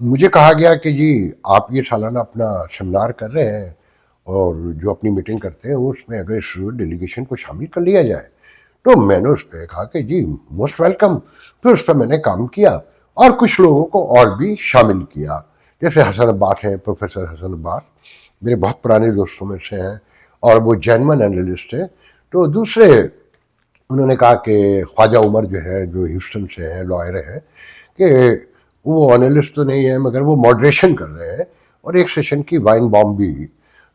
مجھے کہا گیا کہ جی آپ یہ سالانہ اپنا سیمینار کر رہے ہیں اور جو اپنی میٹنگ کرتے ہیں اس میں اگر اس ڈیلیگیشن کو شامل کر لیا جائے، تو میں نے اس پہ کہا کہ جی موسٹ ویلکم. پھر اس پہ میں نے کام کیا اور کچھ لوگوں کو اور بھی شامل کیا، جیسے حسن عباس ہیں، پروفیسر حسن عباس میرے بہت پرانے دوستوں میں سے ہیں اور وہ جینون اینالسٹ ہیں. تو دوسرے انہوں نے کہا کہ خواجہ عمر جو ہے، جو ہیوسٹن سے ہیں، لائر ہیں، کہ وہ انالسٹ تو نہیں ہے مگر وہ ماڈریشن کر رہے ہیں، اور ایک سیشن کی وائن بام بھی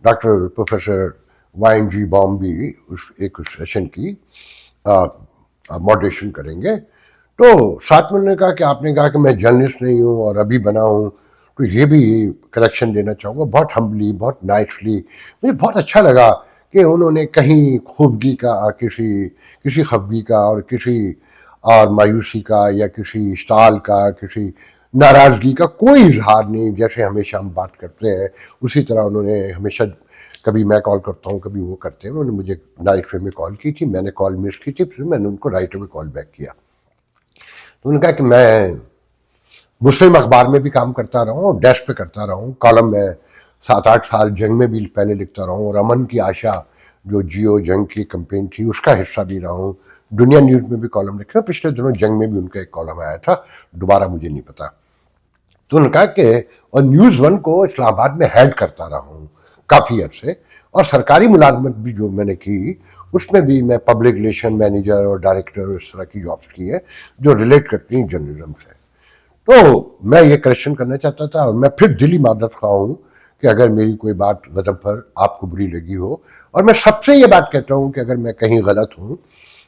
ڈاکٹر پروفیسر وائن جی بام بھی ایک سیشن کی ماڈریشن کریں گے. تو ساتھ میں انہوں نے کہا کہ آپ نے کہا کہ میں جرنلسٹ نہیں ہوں اور ابھی بنا ہوں، تو یہ بھی کریکشن دینا چاہوں گا. بہت ہمبلی، بہت نائسلی مجھے بہت اچھا لگا کہ انہوں نے کہیں خوبگی کا، کسی خفگی کا اور کسی اور مایوسی کا یا کسی اشتعال کا، کسی ناراضگی کا کوئی اظہار نہیں. جیسے ہمیشہ ہم بات کرتے ہیں اسی طرح انہوں نے ہمیشہ، کبھی میں کال کرتا ہوں کبھی وہ کرتے ہیں. انہوں نے مجھے نائٹ میں کال کی تھی، میں نے کال مس کی تھی، پھر میں نے ان کو رائٹ میں کال بیک کیا. تو انہوں نے کہا کہ میں مسلم اخبار میں بھی کام کرتا رہا ہوں، ڈیسک پہ کرتا رہا ہوں، کالم میں 7-8 سال جنگ میں بھی پہلے لکھتا رہا ہوں، اور امن کی آشا جو جیو جنگ کی کمپین تھی اس کا حصہ بھی رہا ہوں. دنیا نیوز میں بھی کالم لکھے، پچھلے دنوں جنگ میں بھی ان کا ایک کالم آیا تھا، دوبارہ مجھے نہیں پتا. تو انہوں نے کہا کہ اور نیوز 1 کو اسلام آباد میں ہیڈ کرتا رہا ہوں کافی عرصے، اور سرکاری ملازمت بھی جو میں نے کی اس میں بھی میں پبلک ریلیشن مینیجر اور ڈائریکٹر اس طرح کی جابس کی ہیں جو ریلیٹ کرتی ہیں جرنلزم سے. تو میں یہ کریکشن کرنا چاہتا تھا، اور میں پھر دلی معذرت خواہ ہوں کہ اگر میری کوئی بات غضب پر آپ کو بری لگی ہو، اور میں سب سے یہ بات کہتا ہوں کہ اگر میں کہیں غلط ہوں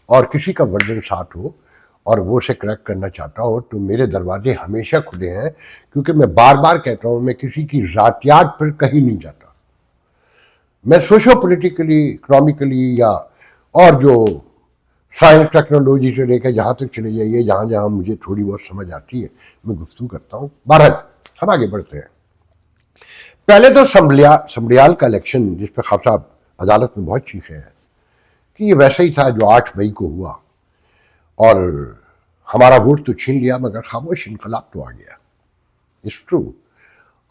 اور کسی کا ورژن ساتھ ہو اور وہ اسے کریکٹ کرنا چاہتا ہو تو میرے دروازے ہمیشہ کھلے ہیں، کیونکہ میں بار بار کہتا ہوں میں کسی کی ذاتیات پر کہیں نہیں جاتا. میں سوشو پولیٹیکلی، اکنامکلی یا اور جو سائنس ٹیکنالوجی سے لے کے جہاں تک چلے جائیے، جہاں جہاں مجھے تھوڑی بہت سمجھ آتی ہے میں گفتگو کرتا ہوں. بہرحال ہم آگے بڑھتے ہیں. پہلے تو سمبڑیال کا الیکشن جس پہ خاصا عدالت میں بہت چیخے ہیں کہ یہ ویسا ہی تھا جو 8 مئی کو ہوا، اور ہمارا ووٹ تو چھین لیا مگر خاموش انقلاب تو آ گیا. It's true.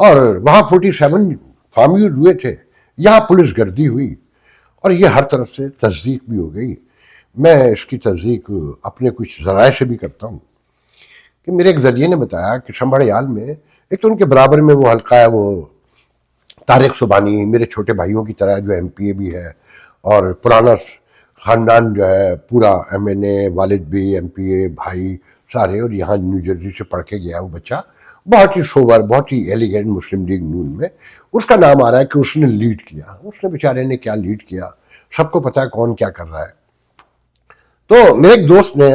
اور وہاں 47 فارمیوڈ ہوئے تھے، یہاں پولیس گردی ہوئی، اور یہ ہر طرف سے تصدیق بھی ہو گئی. میں اس کی تصدیق اپنے کچھ ذرائع سے بھی کرتا ہوں کہ میرے ایک ذریعے نے بتایا کہ سمبھڑیال میں ایک تو ان کے برابر میں وہ حلقہ ہے، وہ طارق سبحانی میرے چھوٹے بھائیوں کی طرح جو ایم پی اے بھی ہے، اور پرانا خاندان جو ہے پورا، ایم این اے، والد بھی ایم پی اے، بھائی سارے، اور یہاں نیو جرسی سے پڑھ کے گیا وہ بچہ، بہت ہی سوبر، بہت ہی ایلیگنٹ مسلم لیگ نون میں. اس کا نام آ رہا ہے کہ اس نے لیڈ کیا. اس نے بیچارے نے کیا لیڈ کیا، سب کو پتا ہے کون کیا کر رہا ہے. تو میرے ایک دوست نے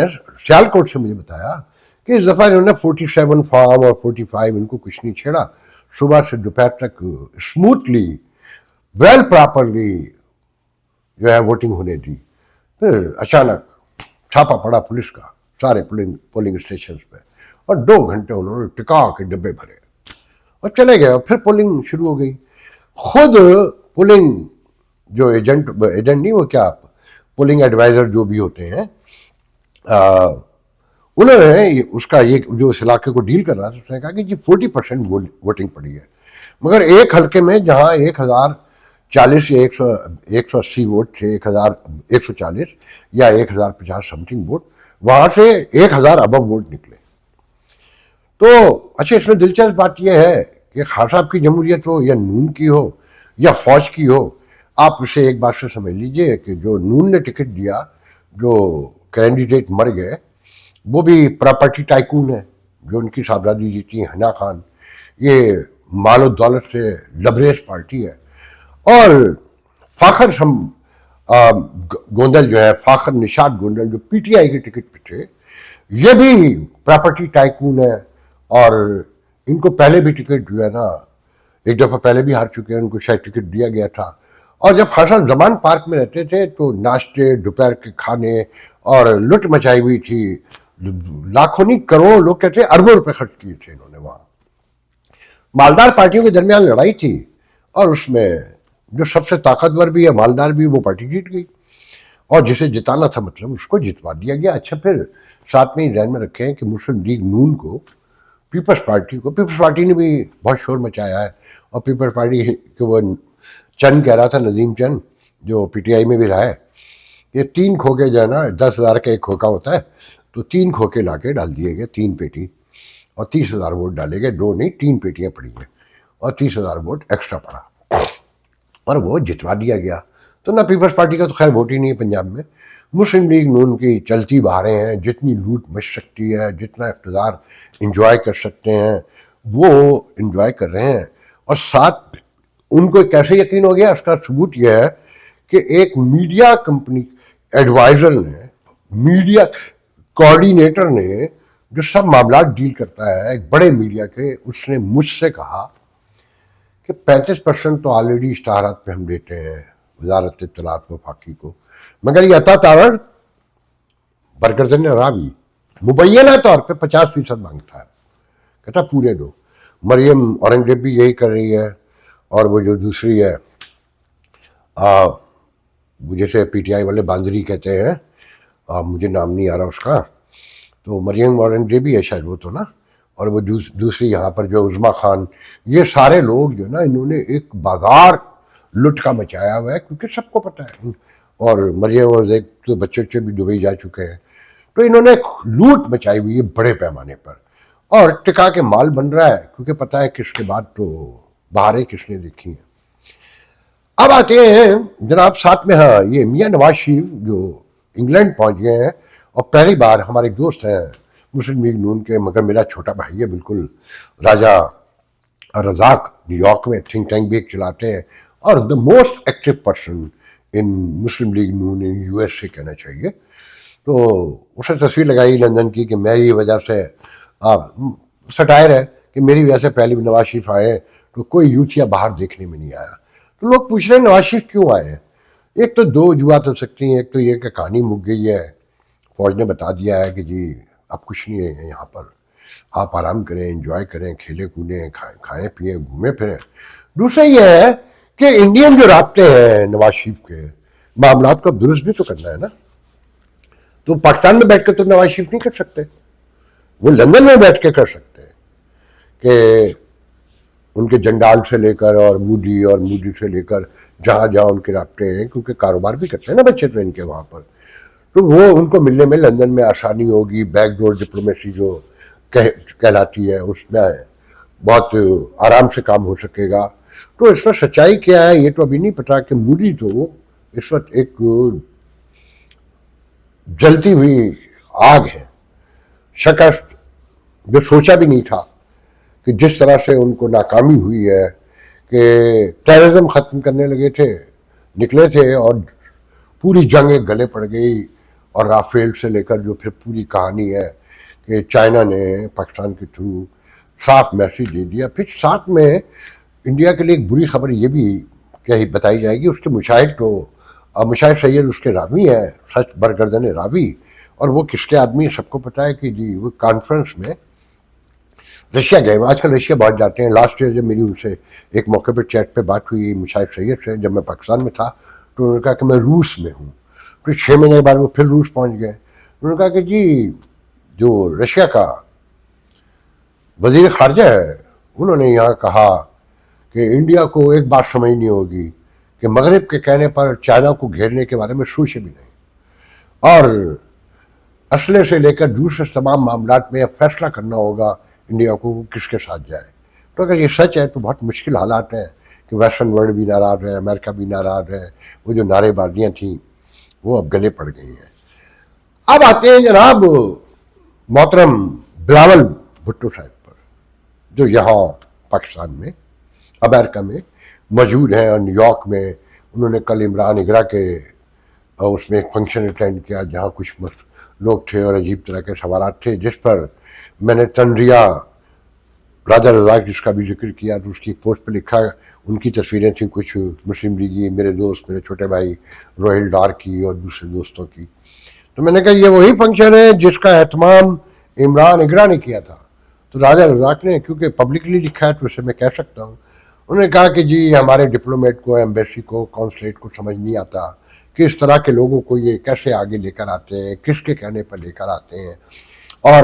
سیالکوٹ سے مجھے بتایا کہ اس دفعہ انہوں نے 47 فارم اور 45 ان کو کچھ نہیں چھیڑا، صبح سے دوپہر تک اسموتھلی ویل پراپرلی جو ہے ووٹنگ ہونے دی. پھر اچانک چھاپا پڑا پولیس کا سارے پولنگ اسٹیشنز پہ، اور 2 گھنٹے انہوں نے ٹکا کے ڈبے بھرے اور چلے گئے، اور پھر پولنگ شروع ہو گئی. خود پولنگ جو ایجنٹ نہیں، وہ کیا پولنگ ایڈوائزر جو بھی ہوتے ہیں، انہوں نے اس کا یہ جو اس علاقے کو ڈیل کر رہا تھا، اس نے کہا کہ جی 40% ووٹنگ پڑی ہے، مگر ایک حلقے میں جہاں 1040 یا 180 ووٹ تھے، 1140 یا 1050 سم تھنگ ووٹ، وہاں سے 1000 ابو ووٹ نکلے. تو اچھا، اس میں دلچسپ بات یہ ہے کہ خان صاحب کی جمہوریت ہو یا نون کی ہو یا فوج کی ہو، آپ اسے ایک بات سے سمجھ لیجئے کہ جو نون نے ٹکٹ دیا، جو کینڈیڈیٹ مر گئے، وہ بھی پراپرٹی ٹائکون ہے، جو ان کی صاحبزادی جیتی ہیں حنا خان. یہ مال و دولت سے لبریز پارٹی ہے. اور فاخر گوندل جو ہے، فاخر نشاد گوندل جو پی ٹی آئی کے ٹکٹ پہ تھے، یہ بھی پراپرٹی ٹائکون ہے، اور ان کو پہلے بھی ٹکٹ جو ہے نا، ایک دفعہ پہلے بھی ہار چکے ہیں، ان کو شاید ٹکٹ دیا گیا تھا. اور جب خاصا زمان پارک میں رہتے تھے تو ناشتے، دوپہر کے کھانے اور لٹ مچائی ہوئی تھی. لاکھوں نہیں کروڑوں لوگ کہتے ہیں اربوں روپے خرچ کیے تھے انہوں نے وہاں. مالدار پارٹیوں کے درمیان لڑائی تھی، اور اس میں جو سب سے طاقتور بھی ہے، مالدار بھی، وہ پارٹی جیت گئی، اور جسے جتانا تھا مطلب اس کو جتوا دیا گیا. اچھا، پھر ساتھ میں ہی ذہن میں رکھیں کہ مسلم لیگ نون کو پیپلز پارٹی نے بھی بہت شور مچایا ہے، اور پیپلز پارٹی کے وہ چند کہہ رہا تھا، نظیم چند جو پی ٹی آئی میں بھی رہا ہے، یہ 3 کھوکے جو ہے نا 10,000 کا ایک کھوکا ہوتا ہے، تو 3 کھوکے لا کے ڈال دیے گئے، 3 پیٹی، اور 30,000 ووٹ ڈالے گئے، 2 نہیں 3 پیٹیاں پڑی ہیں، اور 30,000 ووٹ ایکسٹرا پڑا، اور وہ جتوا دیا گیا۔ تو نہ پیپلز پارٹی کا تو خیر ووٹ ہی نہیں ہے پنجاب میں، مسلم لیگ نون کی چلتی بہاریں ہیں، جتنی لوٹ مچ سکتی ہے، جتنا اقتدار انجوائے کر سکتے ہیں وہ انجوائے کر رہے ہیں، اور ساتھ ان کو کیسے یقین ہو گیا، اس کا ثبوت یہ ہے کہ ایک میڈیا کمپنی ایڈوائزر نے، میڈیا کوآرڈینیٹر نے، جو سب معاملات ڈیل کرتا ہے ایک بڑے میڈیا کے، اس نے مجھ سے کہا کہ 35% تو آلریڈی اشتہارات میں ہم دیتے ہیں وزارت اطلاعات وفاقی کو، مگر یہ عطا تاور برگردن راوی مبینہ طور پہ 50% مانگتا ہے، کہتا پورے دو۔ مریم اورنگزیب بھی یہی کر رہی ہے، اور وہ جو دوسری ہے جیسے پی ٹی آئی والے باندری کہتے ہیں، مجھے نام نہیں آ رہا اس کا، تو مریم اورنگزیب بھی ہے شاید وہ تو نا، اور وہ دوسری یہاں پر جو عظما خان، یہ سارے لوگ جو نا انہوں نے ایک بازار لٹ کا مچایا ہوا ہے، کیونکہ سب کو پتہ ہے، اور مریم اورنگزیب تو بچے بھی دبئی جا چکے ہیں، تو انہوں نے لوٹ مچائی ہوئی ہے بڑے پیمانے پر، اور ٹکا کے مال بن رہا ہے، کیونکہ پتہ ہے کس کے بعد تو بہاریں کس نے دیکھی ہیں۔ اب آتے ہیں جناب ساتھ میں، ہاں یہ میاں نواز شریف جو انگلینڈ پہنچ گئے ہیں، اور پہلی بار ہمارے دوست ہیں مسلم لیگ نون کے، مگر میرا چھوٹا بھائی ہے بالکل، راجہ رزاق نیو یارک میں تھنک ٹینک بھی ایک چلاتے ہیں، اور the most active person in Muslim League Noon in U S سے کہنا چاہیے۔ تو اس نے تصویر لگائی لندن کی کہ میری وجہ سے سٹائر ہے کہ میری وجہ سے پہلے بھی نواز شریف آئے تو کوئی یوتھیا باہر دیکھنے میں نہیں آیا۔ تو لوگ پوچھ رہے ہیں نواز شریف کیوں آئے ہیں؟ ایک تو 2 وجوہات ہو سکتی ہیں، ایک تو یہ کہ کہانی مک گئی ہے، فوج نے بتا دیا ہے کہ جی اب کچھ نہیں ہے یہاں پر، آپ آرام کریں، انجوائے کریں، کھیلیں کودیں، کھائیں پئیں، گھومیں پھریں۔ دوسرا یہ ہے کہ انڈین جو رابطے ہیں نواز شریف کے معاملات کو درست بھی تو کرنا ہے نا، تو پاکستان میں بیٹھ کے تو نواز شریف نہیں کر سکتے، وہ لندن میں بیٹھ کے کر سکتے ہیں، کہ ان کے جنڈال سے لے کر اور مودی سے لے کر جہاں جہاں ان کے رابطے ہیں، کیونکہ کاروبار بھی کرتے ہیں نا بچے تو ان کے وہاں پر، تو وہ ان کو ملنے میں لندن میں آسانی ہوگی، بیک ڈور ڈپلومیسی جو کہلاتی ہے اس میں بہت آرام سے کام ہو سکے گا۔ تو اس میں سچائی کیا ہے یہ تو ابھی نہیں پتا، کہ مودی تو اس وقت ایک جلتی ہوئی آگ ہے، شکست جو سوچا بھی نہیں تھا کہ جس طرح سے ان کو ناکامی ہوئی ہے، کہ ٹیررزم ختم کرنے لگے تھے، نکلے تھے، اور پوری جنگ ایک گلے پڑ گئی، اور رافیل سے لے کر جو پھر پوری کہانی ہے کہ چائنا نے پاکستان کے تھرو صاف میسیج دے دیا۔ پھر ساتھ میں انڈیا کے لیے ایک بری خبر یہ بھی کہی بتائی جائے گی، اس کے مشاہد تو مشاہد سید اس کے راوی ہیں، سچ برگردن راوی، اور وہ کس کے آدمی سب کو پتہ ہے کہ جی وہ کانفرنس میں رشیا گئے، آج کل رشیا بہت جاتے ہیں۔ لاسٹ ایئر جب میری ان سے ایک موقع پہ چیٹ پہ بات ہوئی مشاہد سید سے، جب میں پاکستان میں تھا، تو انہوں نے کہا کہ میں روس میں ہوں، پھر 6 مہینے بعد وہ پھر روس پہنچ گئے۔ انہوں نے کہا کہ جی جو رشیا کا وزیر خارجہ ہے انہوں نے یہاں کہا کہ انڈیا کو ایک بات سمجھنی ہوگی کہ مغرب کے کہنے پر چائنا کو گھیرنے کے بارے میں سوچے بھی نہیں، اور اسلحے سے لے کر دوسرے تمام معاملات میں اب فیصلہ کرنا ہوگا انڈیا کو کس کے ساتھ جائے۔ تو اگر یہ سچ ہے تو بہت مشکل حالات ہیں کہ ویسٹرن ورلڈ بھی ناراض ہے، امریکہ بھی ناراض ہے، وہ جو نعرے بازیاں تھیں وہ اب گلے پڑ گئی ہیں۔ اب آتے ہیں جناب محترم بلاول بھٹو صاحب پر، جو یہاں پاکستان میں امریکہ میں موجود ہیں، اور نیو یارک میں انہوں نے کل عمران اگرا کے اس میں ایک فنکشن اٹینڈ کیا جہاں کچھ لوگ تھے اور عجیب طرح کے سوالات تھے، جس پر میں نے تنزیہ راجہ رزاق جس کا بھی ذکر کیا، تو اس کی پوسٹ پہ لکھا، ان کی تصویریں تھیں کچھ مسلم لیگی، میرے دوست، میرے چھوٹے بھائی روہل ڈار کی اور دوسرے دوستوں کی، تو میں نے کہا یہ وہی فنکشن ہے جس کا اہتمام عمران اگرا نے کیا تھا۔ تو راجہ رزاق نے، کیونکہ پبلکلی لکھا ہے تو اسے میں کہہ سکتا ہوں، انہوں نے کہا کہ جی ہمارے ڈپلومیٹ کو، ایمبیسی کو، کونسلیٹ کو سمجھ نہیں آتا کہ اس طرح کے لوگوں کو یہ کیسے آگے لے کر آتے ہیں، کس کے کہنے پر لے کر آتے ہیں، اور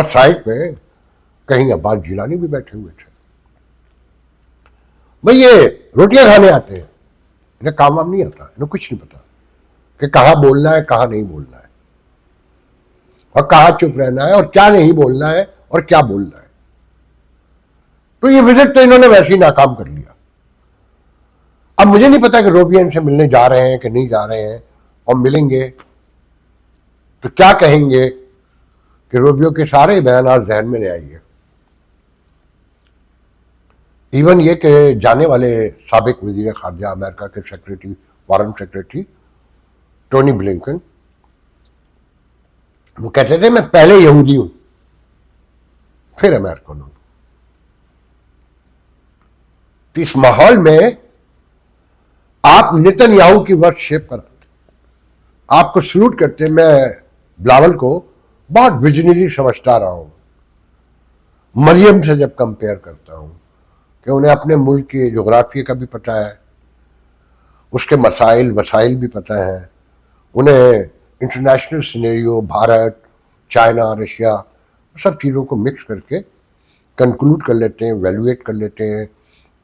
اور سائٹ پہ کہیں عباس جیلانی بھی بیٹھے ہوئے تھے. بھئی یہ روٹیاں کھانے آتے ہیں, انہیں کام وام نہیں آتا, انہیں کچھ نہیں پتا کہ کہاں بولنا ہے کہاں نہیں بولنا ہے, اور کہاں چپ رہنا ہے اور کیا نہیں بولنا ہے اور کیا بولنا ہے. تو یہ وزٹ تو انہوں نے ویسے ہی ناکام کر لیا. اب مجھے نہیں پتا کہ روبیا ان سے ملنے جا رہے ہیں کہ نہیں جا رہے ہیں, اور ملیں گے تو کیا کہیں گے کہ روبیو کے سارے بیانات ذہن میں لے آئیے. ایون یہ کہ جانے والے سابق وزیر خارجہ امریکہ کے secretary, foreign secretary Tony Blinken, وہ کہتے تھے میں پہلے یہودی ہوں پھر امریکن ہوں. تو اس ماحول میں آپ نتن یاہو کی ورک شیپ کراتے, آپ کو سلوٹ کرتے. میں بلاول کو بہت ویژنری سمجھتا رہا ہوں, مریم سے جب کمپیئر کرتا ہوں کہ انہیں اپنے ملک کے جغرافیے کا بھی پتہ ہے, اس کے مسائل وسائل بھی پتہ ہیں, انہیں international scenario, Bharat, China, Russia, سب چیزوں کو مکس کر کے کنکلوڈ کر لیتے ہیں, ویلویٹ کر لیتے ہیں,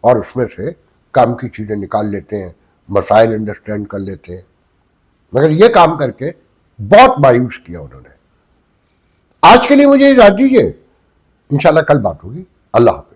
اور اس میں سے کام کی چیزیں نکال لیتے ہیں, مسائل انڈرسٹینڈ کر لیتے ہیں. مگر یہ کام کر کے بہت مایوس کیا انہوں نے. آج کے لیے مجھے اجازت دیجیے, انشاءاللہ کل بات ہوگی. اللہ حافظ.